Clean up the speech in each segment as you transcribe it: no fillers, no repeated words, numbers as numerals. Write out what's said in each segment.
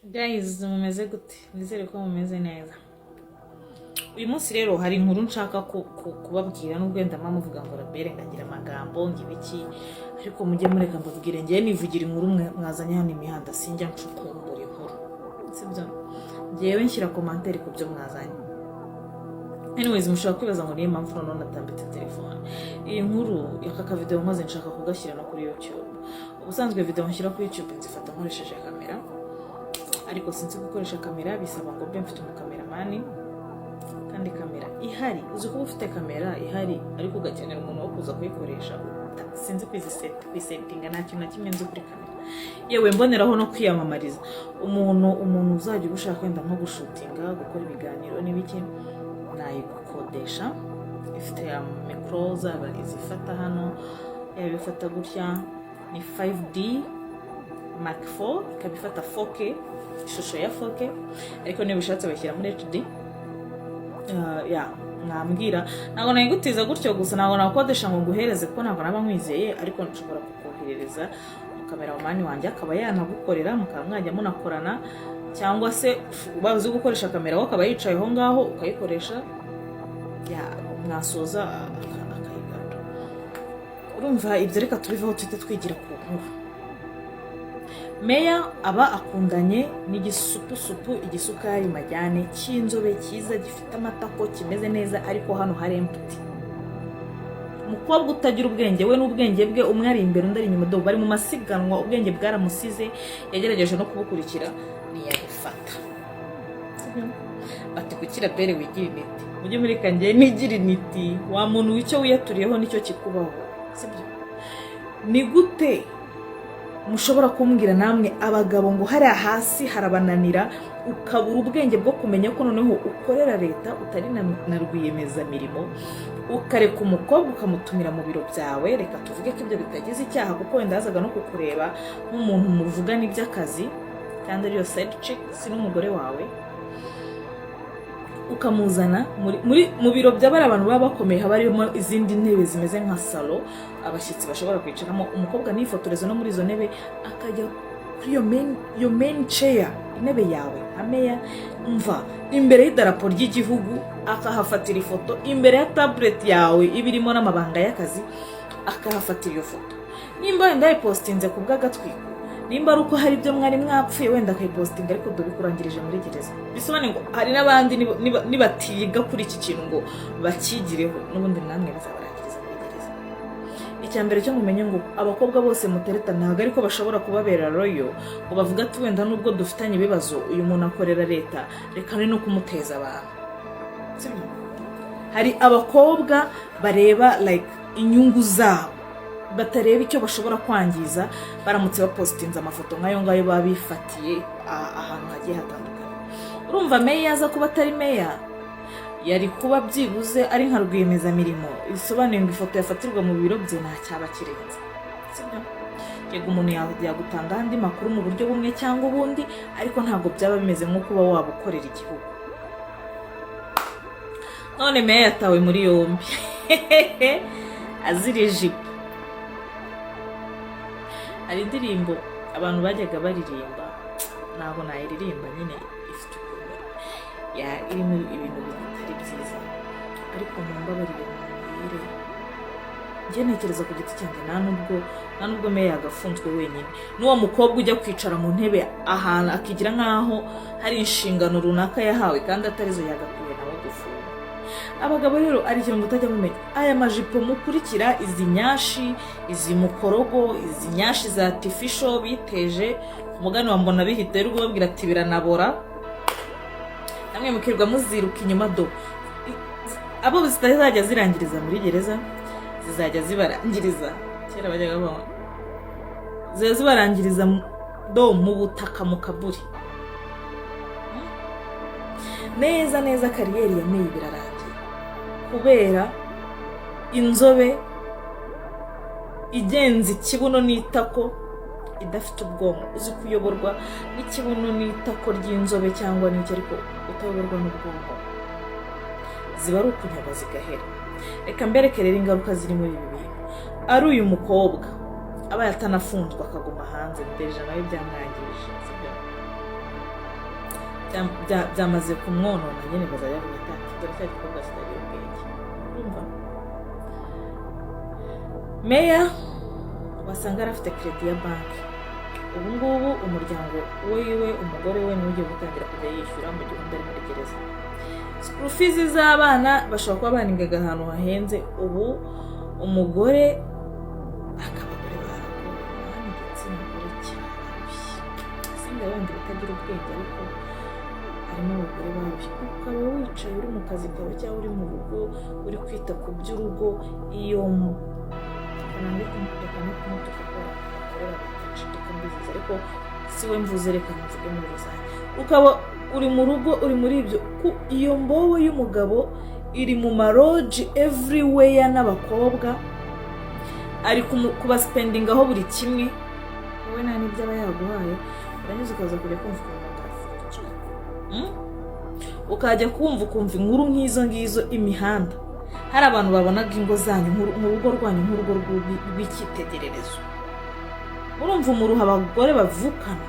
Guys, mumeze gute? Nizere ko mumeze neza. Uyu munsi rero hari inkuru nshaka kubabwira nubwo wenda muvuga ngo rabere ngagira amagambo ngibiki, ariko mujye mureka mbabwire ngiye nivugira inkuru mwazanye hano imihanda sinjya ncukumbura inkuru. Sibyo? Ngiyewe nshyira commentaire ku byo mwazanye. Anyways, mushaka kwibaza ngo niyo mpamvu none natambitse telefone. Iyi nkuru y'aka video maze nshaka kugashyira no kuri YouTube. Ubusanzwe video nshyira kuri YouTube nzifata nkoresheje kamera. Ariko sinzi gukoresha kamera bisaba ngo mbe mfite umukameramani kandi kamera ihari uzi ko ufite kamera ihari ariko ugakenera umuntu wo kuza kuyikoresha sinzi kwisettinga nta kintu na kimwe nzi kuri kamera yewe mboneraho no kwiyamamariza umuntu uzajya ugushaka wenda nko gushutinga gukora ibiganiro n'ibiki nayigukodesha ifite micro zaba izifata hano yabifata gutya ni 5D Mark 4 ikabifata 4K ishusho ya 4K ariko niba ushatse bashyira muri HD mwambwira ntabwo nayigutiza gutyo gusa ntabwo nakodesha ngo nguhereze ko ntabwo naba nkwizeye ariko nshobora kukoherereza umukameramani wanjye akaba yanagukorera mukaba mwajya munakorana cyangwa se bazi gukoresha kamera wowe akaba yicaye aho ngaho ukayikoresha mwasoza akayigarura. Urumva ibyo reka tubivaho tuhite twigira ku nkuru. Meya aba akundanye n'igisupusupu igisukari majyane cy'inzobe cyiza gifite amatako kimeze neza ariko hano hari empty. Umukobwa utagira ubwenge we n'ubwenge bwe umwe ari imbere undi ari inyuma do bari mu masiganwa ubwenge bwaramusize yagerageje no kubukurikira ntiyabifata. Ati kukira bere wigira initi mujye muri kanjye nigira initi wa muntu wicyo wiyaturiyeho nicyo kikubaho sibyo. Ni gute mushobora kumbwira namwe abagabo ngo hari hasi harabananira ukabura ubwenge bwo kumenya ko noneho ukorera leta utari na rwiyemeza mirimo ukareka umukobwa ukamutumira mu biro byawe? Reka tuvuge ko ibyo bitagize icyaha kuko wenda yazaga no kukureba nk'umuntu muvuga n'iby'akazi kandi ariyo side chick si n'umugore wawe, ukamuzana mu biro by'abari abantu baba bakomeye haba harimo izindi ntebe zimeze nka salo abashyitsi bashobora kwicaramo. Umukobwa nifotoreza no muri izo ntebe akajya kuri iyo main chair intebe yawe ameya umva imbere y'idarapo ry'igihugu akahafatira ifoto imbere ya tablet yawe ibirimo n'amabanga y'akazi akahafatira iyo foto. Nimba wenda yapostinze ku bw'agatwiko nimba ari uko hari ibyo mwari mwapfuye wenda akayipostinga ariko dobikurangirije muri gereza bisobanuye ngo hari n'abandi nibatiga kuri iki kintu ngo bakigireho n'ubundi namwe bizabarangiriza muri gereza. Icyambere cyo mumenye ngo abakobwa bose mutereta ntabwo ariko bashobora kubabera royo ngo bavuga ati wenda nubwo dufitanye ibibazo uyu muntu akorera leta reka no kumuteza abantu. Hari abakobwa bareba like inyungu zabo batareba icyo bashobora kwangiza baramutse bapostinze amafoto nk'ayo ngayo babifatiye ahantu hagiye hatandukanye. Urumva meya yaza kuba atari meya yari kuba byibuze ari nka rwiyemeza mirimo bisobanuye ngo ifoto yafatirwa mu biro bye nta cyaba kirenze sibyo. Yego umuntu yagutanga andi makuru mu buryo bumwe cyangwa ubundi ariko ntabwo byaba bimeze nko kuba waba ukorera igihugu. None meya yatawe muri yombi azira ijipo. Hari indirimbo abantu bajyaga baririmba ntabwo nayiririmba nyine ifite ukuntu irimo ibintu bitari byiza ariko mumbabarire mubwire njye ntekereza ku giti cyanjye nta nubwo meya yagafunzwe wenyine n'uwo mukobwa ujya kwicara mu ntebe ahantu akigira nk'aho hari inshingano runaka yahawe kandi atarizo yagakwiye nawe gufunga. Abagabo rero ari ikintu mutajya mumenya aya majipo mukurikira izi nyashi izi mukorogo izi nyashi za artificial biteje umugani wa mbona bihita rwo babwira ati biranabora namwe mukirwa muziruka inyuma do abo zitazajya zirangiriza muri gereza zizajya zibarangiriza kera bajyaga baba zibarangiriza do mu butaka mu kaburi neza kariyeri ya Meya birarangira kubera inzobe igenzi ikibuno n'itako idafite ubwonko uzi kuyoborwa n'ikibuno n'itako ry'inzobe cyangwa n'icyo ariko utayoborwa n'ubwonko ziba ari ukunyaga zigahera. Reka mbereke rero ingaruka ziri muri ibi bintu. Ari uyu mukobwa aba yatanafunzwe akaguma hanze mbere nawe byamwangirije sibyo. byamaze kumwonona nyine bazajya bavuga ati dore cya gikorwa kitagira ubwenge. Urumva meya wasanga arafite credit ya banki, ubu ngubu umuryango wiwe umugore we niwe ugiye gutangira kujya yishyura mu gihe undi ari muri gereza. School fees z'abana bashobora kuba baningaga ahantu hahenze, ubu umugore akabagore baragoye igitsina gore cyararushye. Singa wenda bitagira ubwenge ariko harimo abagore barushye. Ukaba wicaye uri mu kazi kawe cyangwa uri mu rugo uri kwita ku by'urugo, iyo ariko si we mvuze, reka mvuge muri rusange. Ukaba uri mu rugo uri muri ibyo, iyo mbobo y'umugabo iri mu maroji everywhere n'abakobwa, ari kubasipendingaho buri kimwe, wowe nta n'ibyo aba yaguhaye, urangiza ukaza kujya kumva ukajya kumva inkuru nk'izo ngizo imihanda. Hari abantu babonaga ingo zanyu mu rugo rwanyu nk'urugo rw'icyitegererezo. Urumva umuruha abagore bavukana,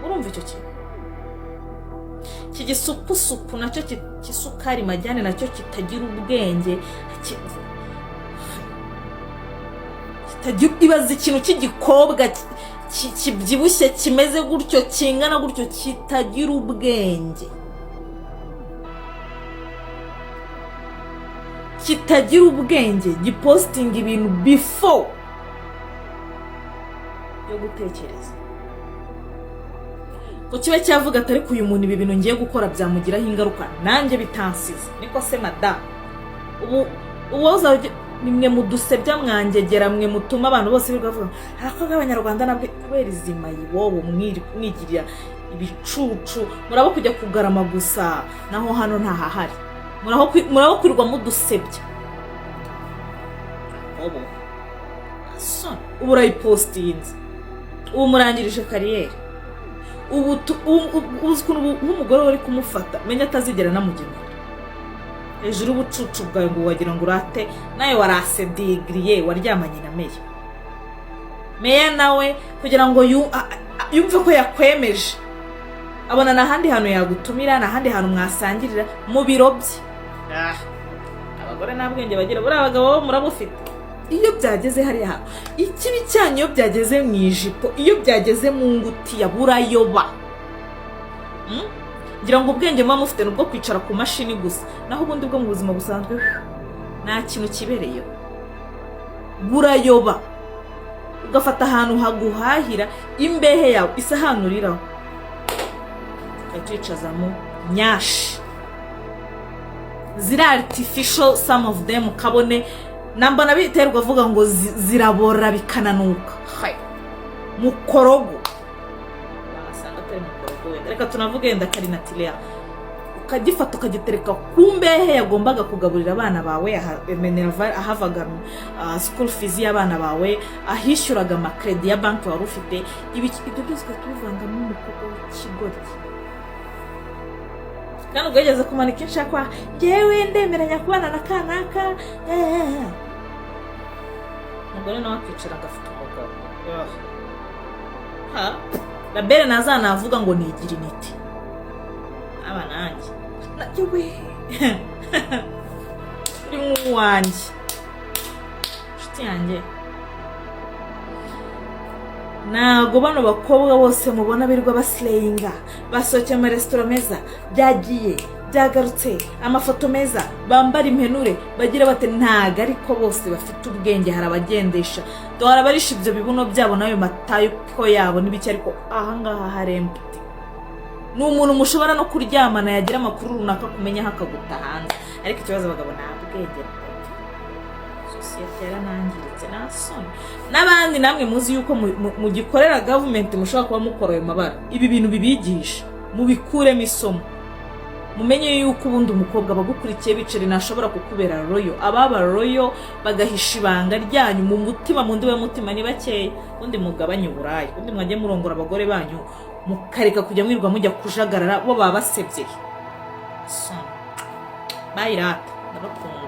urumva icyo kintu kigisupusupu nacyo kisukari majyane nacyo kitagira ubwenge, kitagira ibaza ikintu cy'igikobwa kibyibushye kimeze gutyo kingana gutyo kitagira ubwenge, kitagira ubwenge gipostinga ibintu before yo gutekereza ko kiba cyavuga atari ku uyu muntu ibi bintu ngiye gukora byamugiraho ingaruka nanjye bitansize. Niko se madamu, ubu nimwe mudusebya mwangegera, mwe mutuma abantu bose bigavuga harakobwa abanyarwanda nabwe kubera izima yiwobo mwigirira ibicucu, murabo kujya kugarama gusa, naho hano ntahahari, murabo kwirwa mudusebya. Ubu urayipostinze, ubu murangirije kariyeri, ubu umugore wari kumufata menya atazigera namugenera hejuru ubucucu bwawe ngo wagira ngo urate, nawe warase digriye waryamanye na meya nawe kugira ngo yumve ko yakwemeje, abona n'ahandi hantu yagutumira, n'ahandi hantu mwasangirira mu biro bye. Abagore nta bwenge bagira, buriya abagabo bo murabufite. Iyo byageze hariya hantu ikibi cyanyu, iyo byageze mu ijipo, iyo byageze mu ngutiya burayoba. Ngira ngo ubwenge muba mufite nubwo kwicara ku mashini gusa, naho ubundi bwo mu buzima busanzwe nta kintu kibereyeho, burayoba. Ugafata ahantu haguhahira imbehe yawe isahanuriraho ukayicazamo nyashi ziri artificial, some of them kabone nambona biterwa avuga ngo zirabora bikananuka mukorogo, wasanga atari mukorogo wenda, reka tunavuge wenda kari naturel, ukagifata ukagitereka ku mbehe yagombaga kugaburira abana bawe, ahavaga school fees y'abana bawe, ahishyuraga amakredi ya banki wari ufite, ibyo byose tubivangamo umukobwa w'ikigoryi. Kandi ugeze kumanika inshakwa ngewe ndemeranya kubana na kanaka, umugore nawe akicara agafite umugabo. Rabere nazanavuga ngo nigira initi aba nanjye nawe uri nk'uwanjye inshuti yanjye. Ntago bano bakobwa bose mubona birirwa basleyinga, basohokeye mu resitora meza, byagiye byagarutse, amafoto meza, bambara impenure, bagira bate, ntago ariko bose bafite ubwenge. Hari abagendesha dore abarisha ibyo bibuno byabo nayo matayo ko yabo n'ibiki, ariko ahangaha harempti. Ni umuntu mushobora no kuryamana yagira amakuru runaka kumenya hakaguta hanze, ariko ikibazo abagabo nta bwenge. Sosiyete yaranangiritse nasoni. N'abandi namwe muzi yuko mu gikorera government mushobora kuba mukora ayo mabara, ibi bintu bibigisha mubikuremo isomo, mumenye yuko ubundi umukobwa bagukurikiye bicare nashobora kukubera royo. Ababa royo bagahisha ibanga ryanyu mu mutima, mu ndiwe mutima ni bakeya, ubundi mugabanye uburayi, ubundi mwajye murongora abagore banyu mukareka kujya mwirwa mujya kujagarara bo baba basebye. Bayirata ndabakunda.